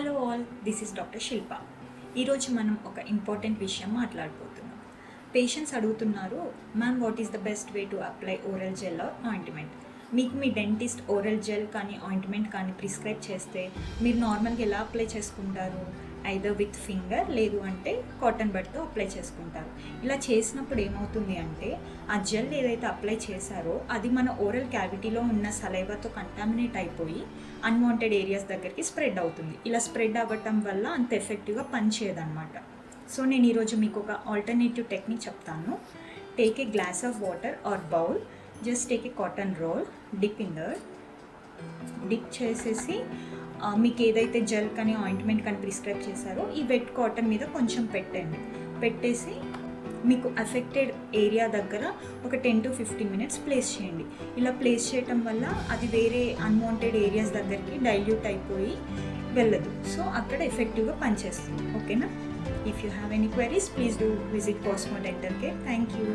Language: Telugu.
Hello all, this is doctor Shilpa. ఈరోజు మనం ఒక ఇంపార్టెంట్ విషయం మాట్లాడుకుంటున్నాం. పేషెంట్స్ అడుగుతున్నారు, ma'am what is the best way to apply oral gel or ointment. మీకు మీ డెంటిస్ట్ ఓరల్ జెల్ కానీ ఆయింట్మెంట్ కానీ ప్రిస్క్రైబ్ చేస్తే మీరు నార్మల్గా ఎలా అప్లై చేసుకుంటారు? ఐదర్ విత్ ఫింగర్, లేదు అంటే కాటన్ బడ్తో అప్లై చేసుకుంటారు. ఇలా చేసినప్పుడు ఏమవుతుంది అంటే ఆ జెల్ ఏదైతే అప్లై చేశారో అది మన ఓరల్ క్యావిటీలో ఉన్న సలైవాతో కంటామినేట్ అయిపోయి అన్వాంటెడ్ ఏరియాస్ దగ్గరికి స్ప్రెడ్ అవుతుంది. ఇలా స్ప్రెడ్ అవ్వటం వల్ల అంత ఎఫెక్టివ్గా పనిచేయదన్నమాట. సో నేను ఈరోజు మీకు ఒక ఆల్టర్నేటివ్ టెక్నిక్ చెప్తాను. Take a glass of water or bowl, just take a cotton roll, dip in that. Dip చేసేసి మీకు ఏదైతే జెల్ కానీ ఆయింట్మెంట్ కానీ ప్రిస్క్రైబ్ చేశారో ఈ వెట్ కాటన్ మీద కొంచెం పెట్టండి. పెట్టేసి మీకు అఫెక్టెడ్ ఏరియా దగ్గర ఒక 10 to 15 minutes ప్లేస్ చేయండి. ఇలా ప్లేస్ చేయటం వల్ల అది వేరే అన్వాంటెడ్ ఏరియాస్ దగ్గరికి డైల్యూట్ అయిపోయి వెళ్ళదు. సో అక్కడ ఎఫెక్టివ్గా పనిచేస్తుంది. ఓకేనా? If you have any queries please do visit cosmo dental care. Thank you.